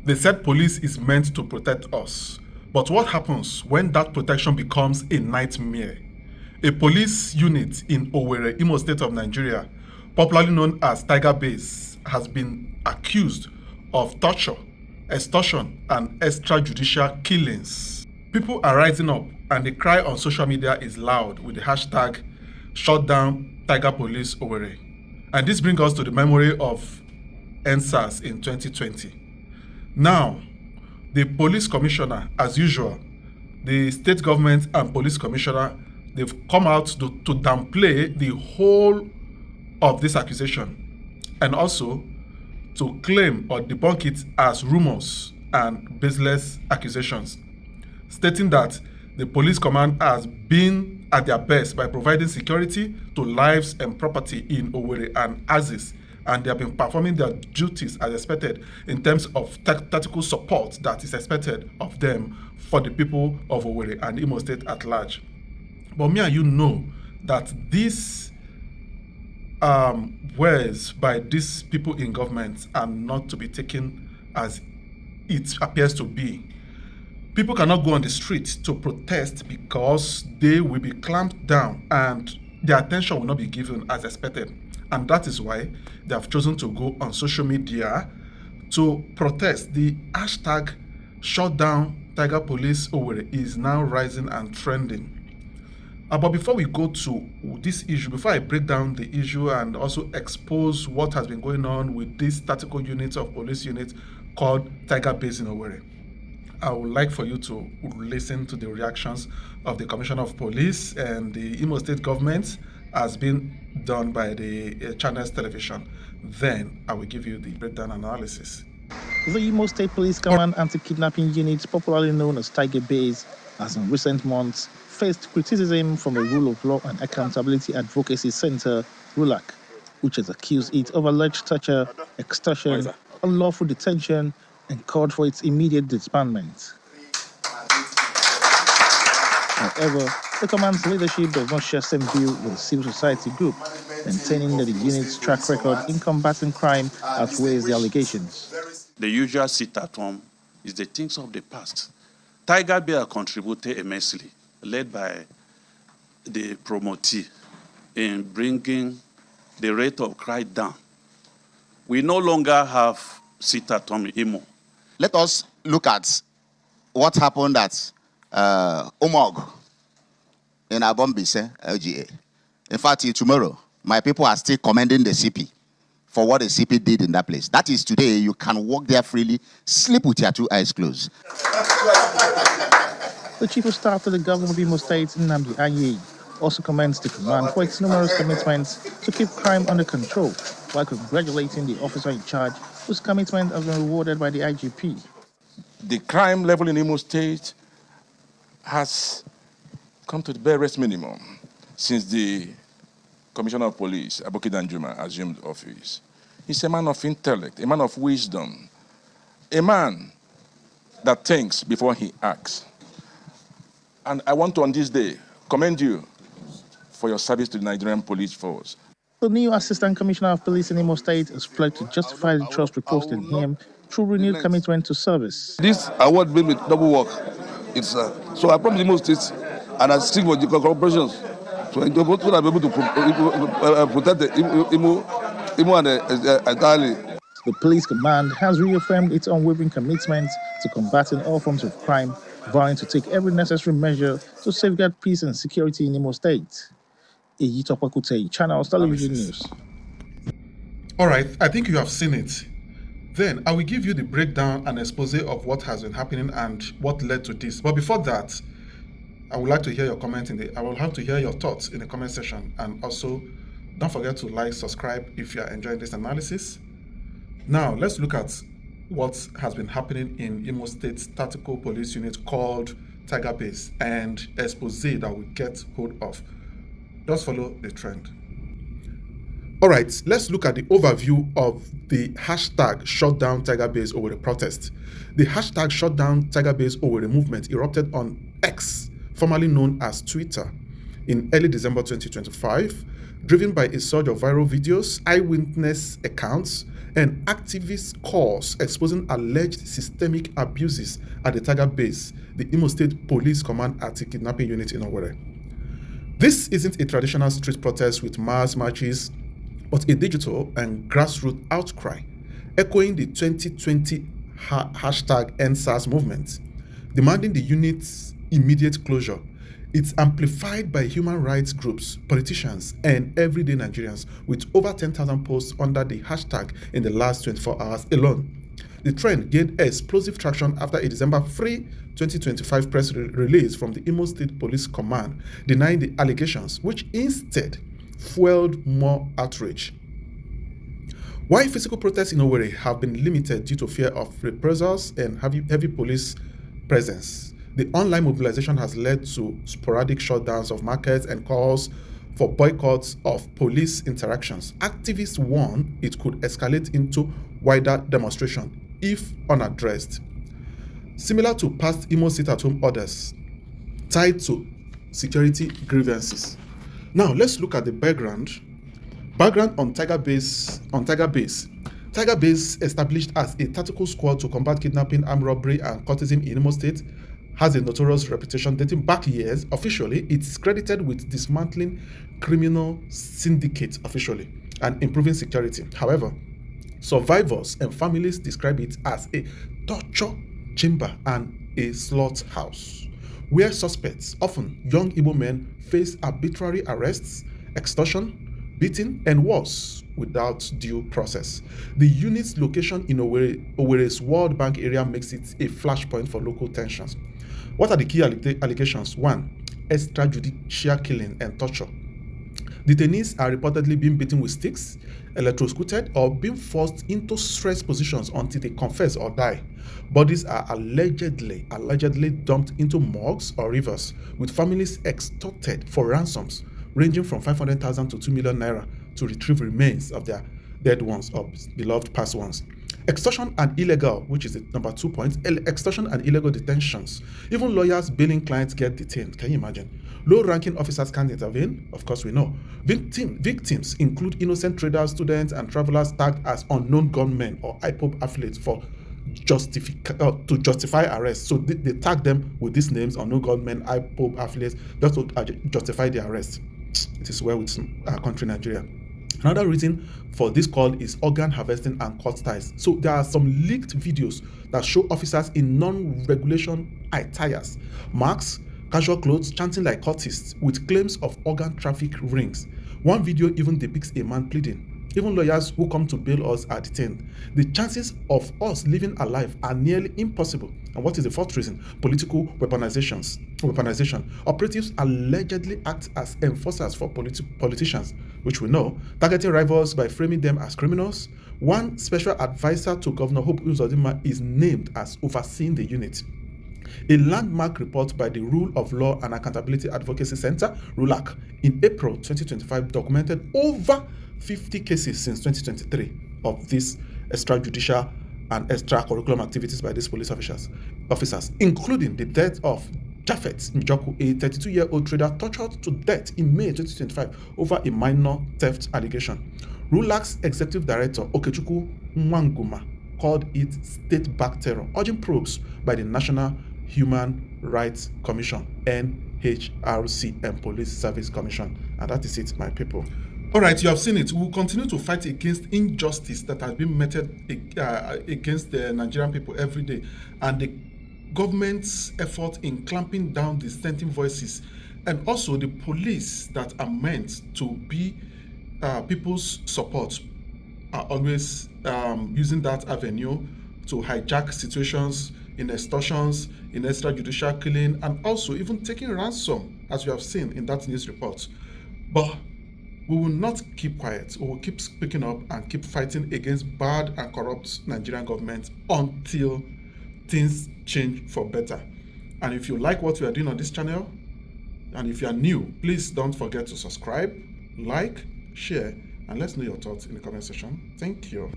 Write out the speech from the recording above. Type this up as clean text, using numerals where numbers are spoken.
They said police is meant to protect us. But what happens when that protection becomes a nightmare? A police unit in Owerri, Imo State of Nigeria, popularly known as Tiger Base, has been accused of torture, extortion, and extrajudicial killings. People are rising up, and the cry on social media is loud with the hashtag "Shut down Tiger Police Owerri." And this brings us to the memory of EndSARS in 2020. Now, the police commissioner, as usual, the state government and police commissioner, they've come out to downplay the whole of this accusation and also to claim or debunk it as rumors and baseless accusations, stating that the police command has been at their best by providing security to lives and property in Owerri and Axis, and they have been performing their duties as expected in terms of tactical support that is expected of them for the people of Owerri and Imo State at large. But me and you know that these words by these people in government are not to be taken as it appears to be. People cannot go on the street to protest because they will be clamped down and their attention will not be given as expected. And that is why they have chosen to go on social media to protest. The hashtag "Shut down Tiger Police Owerri" is now rising and trending. But before we go to this issue, before I break down the issue and also expose what has been going on with this tactical unit of police unit called Tiger Base in Owerri, I would like for you to listen to the reactions of the Commissioner of Police and the Imo State government as been done by the Channels Television. Then I will give you the breakdown analysis. The Imo State Police Command Anti-Kidnapping Unit, popularly known as Tiger Base, has in recent months faced criticism from the Rule of Law and Accountability Advocacy Center, RULAC, which has accused it of alleged torture, extortion, unlawful detention, and called for its immediate disbandment. However, the command's leadership does not share same view with the civil society group, maintaining that the unit's track record in combating crime outweighs the allegations. The usual sit-at-home is the things of the past. Tiger Bear contributed immensely, led by the promotee, in bringing the rate of crime down. We no longer have sit-at-home Imo. Let us look at what happened at Omog in Abombise, LGA. In fact, till tomorrow, my people are still commending the CP for what the CP did in that place. That is today, you can walk there freely, sleep with your two eyes closed. The Chief of Staff to the Governor of Imo State, Nnamdi Aye, also commends the command for its numerous commitments to keep crime under control, while congratulating the officer in charge whose commitment has been rewarded by the IGP. The crime level in Imo State has come to the barest minimum since the Commissioner of Police, Aboki Danjuma, assumed office. He's a man of intellect, a man of wisdom, a man that thinks before he acts. And I want to, on this day, commend you for your service to the Nigerian police force. The new Assistant Commissioner of Police in Imo State has pledged to justify the trust reposed in him through renewed commitment to service. This award made with double work. So I promise Imo State and I seek for the corporations so that I'm able to protect the Imo and entirely. The police command has reaffirmed its unwavering commitment to combating all forms of crime, vowing to take every necessary measure to safeguard peace and security in Imo State. Channels Television News. All right, I think you have seen it. Then I will give you the breakdown and expose of what has been happening and what led to this. But before that, I would like to hear your comment I will have to hear your thoughts in the comment section. And also, don't forget to like, subscribe if you are enjoying this analysis. Now, let's look at what has been happening in Imo State's tactical police unit called Tiger Base and expose that we get hold of. Just follow the trend. All right, let's look at the overview of the hashtag "Shut Down Tiger Base Owerri" protest. The hashtag "Shut Down Tiger Base Owerri" movement erupted on X, formerly known as Twitter, in early December 2025, driven by a surge of viral videos, eyewitness accounts, and activist calls exposing alleged systemic abuses at the Tiger Base, the Imo State Police Command Anti-Kidnapping Unit in Owerri. This isn't a traditional street protest with mass marches, but a digital and grassroots outcry, echoing the 2020 hashtag #EndSARS movement, demanding the unit's immediate closure. It's amplified by human rights groups, politicians, and everyday Nigerians, with over 10,000 posts under the hashtag in the last 24 hours alone. The trend gained explosive traction after a December 3, 2025 press release from the Imo State Police Command denying the allegations, which instead fueled more outrage. While physical protests in Owerri have been limited due to fear of reprisals and heavy police presence, the online mobilization has led to sporadic shutdowns of markets and calls for boycotts of police interactions. Activists warn it could escalate into wider demonstration if unaddressed. Similar to past Imo sit-at-home orders tied to security grievances. Now let's look at the background on Tiger Base. Tiger Base, established as a tactical squad to combat kidnapping, armed robbery, and cultism in Imo State, has a notorious reputation dating back years. Officially, it's credited with dismantling criminal syndicates officially and improving security. However, survivors and families describe it as a torture chamber and a slaughterhouse, where suspects, often young Igbo men, face arbitrary arrests, extortion, beating, and worse without due process. The unit's location in Owerri's World Bank area makes it a flashpoint for local tensions. What are the key allegations? 1. Extrajudicial killing and torture. Detainees are reportedly being beaten with sticks, electrocuted, or being forced into stress positions until they confess or die. Bodies are allegedly dumped into morgues or rivers, with families extorted for ransoms ranging from 500,000 to 2 million naira to retrieve remains of their dead ones or beloved past ones. Extortion and illegal, which is the number 2 point, extortion and illegal detentions. Even lawyers bailing clients get detained. Can you imagine? Low-ranking officers can't intervene. Of course, we know. Victims include innocent traders, students, and travelers tagged as unknown gunmen or IPOB affiliates to justify arrest. So they tag them with these names, unknown gunmen, IPOB affiliates, just to justify the arrest. It is well with our country, Nigeria. Another reason for this call is organ harvesting and court ties. So there are some leaked videos that show officers in non-regulation attires, masks, casual clothes, chanting like cultists with claims of organ traffic rings. One video even depicts a man pleading. Even lawyers who come to bail us are detained. The chances of us living alive are nearly impossible. And what is the fourth reason? Political weaponization. Operatives allegedly act as enforcers for politicians, which we know, targeting rivals by framing them as criminals. One special advisor to Governor Hope Uzodinma is named as overseeing the unit. A landmark report by the Rule of Law and Accountability Advocacy Center, RULAC, in April 2025 documented over 50 cases since 2023 of these extrajudicial and extracurricular activities by these police officers, including the death of Japhet Njoku, a 32-year-old trader tortured to death in May 2025 over a minor theft allegation. RULAC's executive director, Okechukwu Mwanguma, called it state-backed terror, urging probes by the National Human Rights Commission, NHRC, and Police Service Commission. And that is it, my people. All right, you have seen it. We will continue to fight against injustice that has been meted against the Nigerian people every day, and the government's effort in clamping down dissenting voices, and also the police that are meant to be people's support are always using that avenue to hijack situations in extortions, in extrajudicial killing, and also even taking ransom, as we have seen in that news report. But we will not keep quiet. We will keep speaking up and keep fighting against bad and corrupt Nigerian government until things change for better. And if you like what we are doing on this channel, and if you are new, please don't forget to subscribe, like, share, and let's know your thoughts in the comment section. Thank you.